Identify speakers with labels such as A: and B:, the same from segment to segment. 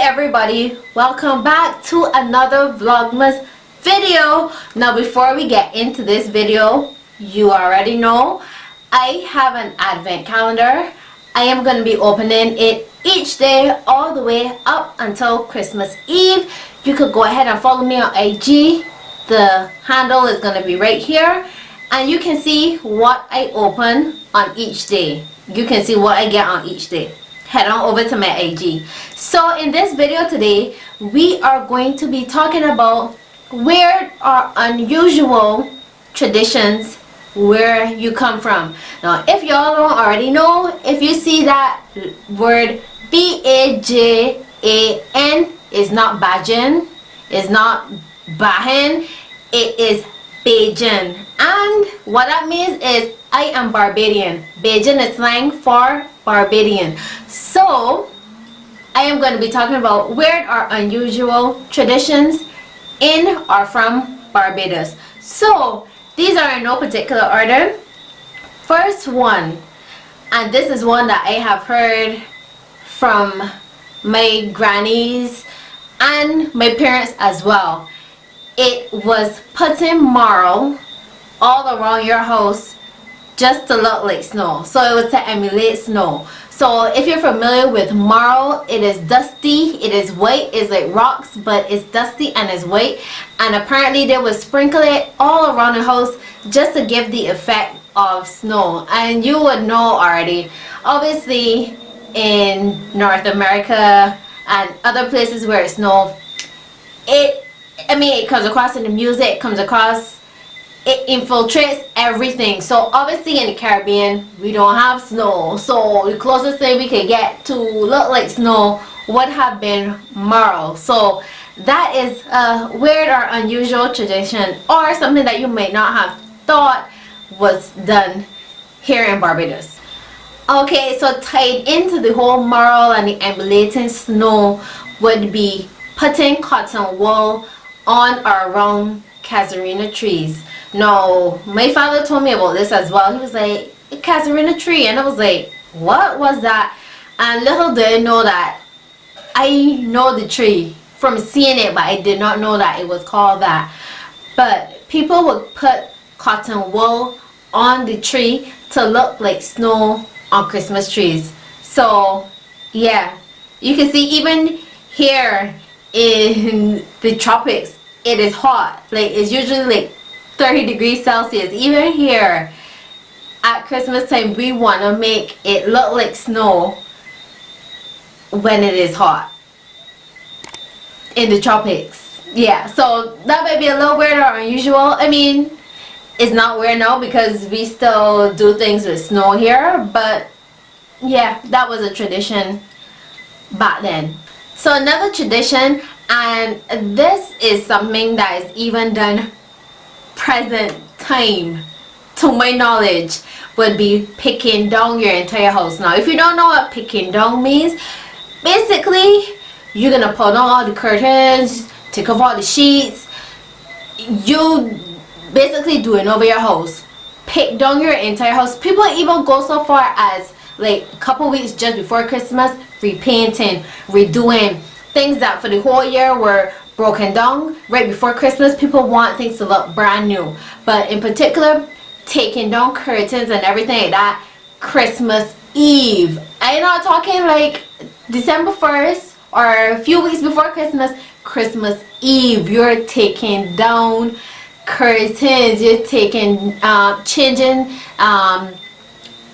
A: everybody, welcome back to another Vlogmas video. Now before we get into this video, you already know I have an advent calendar. I am going to be opening it each day all the way up until Christmas Eve. You could go ahead and follow me on IG. The handle is going to be right here, and you can see what I open on each day. You can see what I get on each day. Head on over to my IG. So in this video today, we are going to be talking about weird or unusual traditions where you come from. Now if y'all don't already know, if you see that word Bajan, is not Bajan, is not Bahan, it is Bajan, and what that means is I am Barbadian. Bajan is slang for Barbadian. So I am going to be talking about weird or unusual traditions in or from Barbados. So these are in no particular order. First one, and this is one that I have heard from my grannies and my parents as well. It was putting marl all around your house just to look like snow. So it was to emulate snow. So if you're familiar with marl, it is dusty, it is white, it's like rocks, but it's dusty and it's white, and apparently they would sprinkle it all around the house just to give the effect of snow. And you would know already, obviously in North America and other places where it snows, it comes across in the music, it comes across, it infiltrates everything. So obviously in the Caribbean we don't have snow, so the closest thing we could get to look like snow would have been marl. So that is a weird or unusual tradition, or something that you might not have thought was done here in Barbados. Okay, so tied into the whole marl and the emulating snow would be putting cotton wool on or around casuarina trees. Now my father told me about this as well. He was like, a casuarina tree, and I was like, what was that? And little did I know that I know the tree from seeing it, but I did not know that it was called that. But people would put cotton wool on the tree to look like snow on Christmas trees. So yeah, you can see even here in the tropics it is hot. Like it's usually like 30 degrees Celsius. Even here at Christmas time we want to make it look like snow when it is hot in the tropics. Yeah, so that might be a little weird or unusual. I mean, it's not weird now because we still do things with snow here, but yeah, that was a tradition back then. So another tradition, and this is something that is even done present time to my knowledge, would be picking down your entire house. Now if you don't know what picking down means, basically you're gonna pull down all the curtains, take off all the sheets, you basically doing over your house, pick down your entire house. People even go so far as like a couple weeks just before Christmas, repainting, redoing things that for the whole year were broken down. Right before Christmas, people want things to look brand new, but in particular taking down curtains and everything like that Christmas Eve. I'm not talking like December 1st or a few weeks before Christmas. Christmas Eve, you're taking down curtains, you're taking changing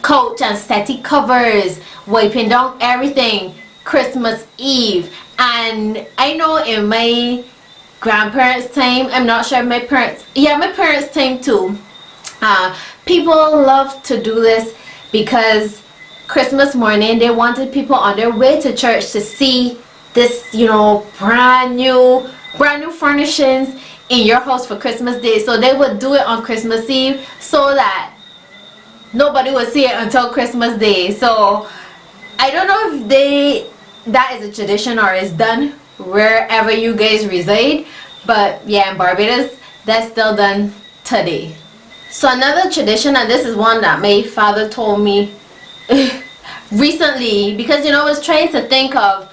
A: couch and settee covers, wiping down everything Christmas Eve. And I know in my grandparents' time, I'm not sure my parents, yeah, my parents' time too, people love to do this because Christmas morning they wanted people on their way to church to see this, you know, brand new furnishings in your house for Christmas Day. So they would do it on Christmas Eve so that nobody would see it until Christmas Day. So I don't know if that is a tradition or is done wherever you guys reside, but yeah, in Barbados that's still done today. So another tradition, and this is one that my father told me recently, because you know I was trying to think of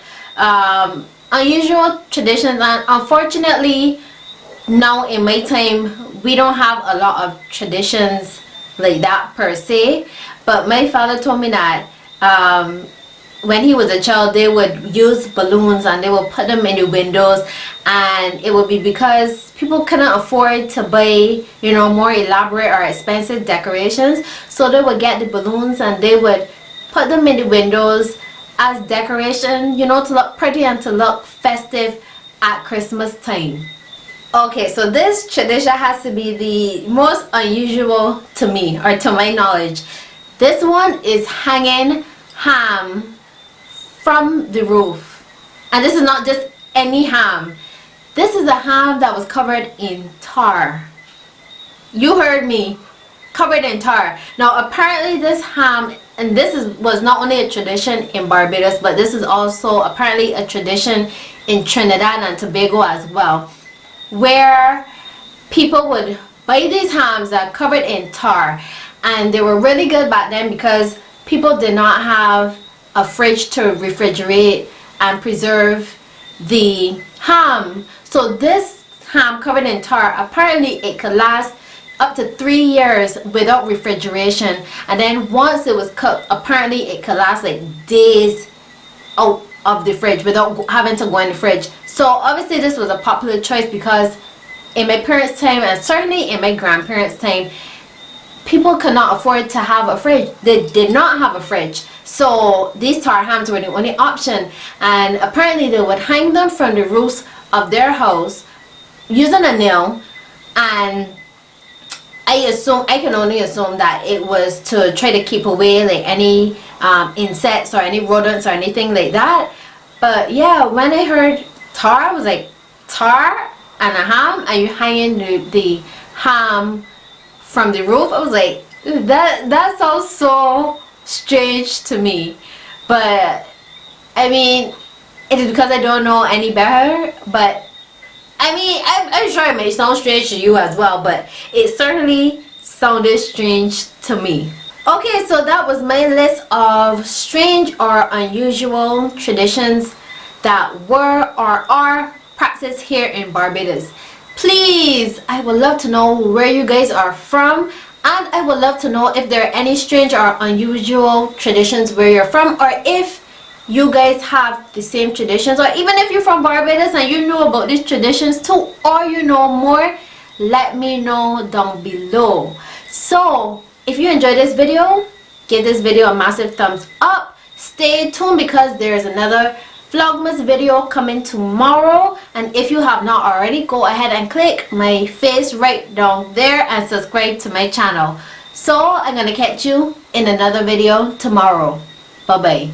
A: unusual traditions, and unfortunately now in my time we don't have a lot of traditions like that per se. But my father told me that when he was a child, they would use balloons and they would put them in the windows, and it would be because people couldn't afford to buy, you know, more elaborate or expensive decorations, so they would get the balloons and they would put them in the windows as decoration, you know, to look pretty and to look festive at Christmas time. Okay, so this tradition has to be the most unusual to me, or to my knowledge. This one is hanging ham from the roof. And this is not just any ham. This is a ham that was covered in tar. You heard me, covered in tar. Now apparently this ham, and was not only a tradition in Barbados, but this is also apparently a tradition in Trinidad and Tobago as well, where people would buy these hams that are covered in tar. And they were really good back then because people did not have a fridge to refrigerate and preserve the ham. So this ham covered in tar, apparently it could last up to 3 years without refrigeration, and then once it was cooked, apparently it could last like days out of the fridge without having to go in the fridge. So obviously this was a popular choice because in my parents' time, and certainly in my grandparents' time, people could not afford to have a fridge. They did not have a fridge. So these tar hams were the only option, and apparently they would hang them from the roofs of their house using a nail, and I can only assume that it was to try to keep away like any insects or any rodents or anything like that. But yeah, when I heard tar, I was like, tar and a ham, and you're hanging the ham from the roof? I was like, that sounds so strange to me. But I mean, it is because I don't know any better. But I mean, I'm sure it may sound strange to you as well, but it certainly sounded strange to me. Okay, so that was my list of strange or unusual traditions that were or are practiced here in Barbados. Please, I would love to know where you guys are from, and I would love to know if there are any strange or unusual traditions where you're from, or if you guys have the same traditions, or even if you're from Barbados and you know about these traditions too, or you know more, let me know down below. So if you enjoyed this video, give this video a massive thumbs up. Stay tuned because there's another Vlogmas video coming tomorrow, and if you have not already, go ahead and click my face right down there and subscribe to my channel. So I'm gonna catch you in another video tomorrow. Bye bye.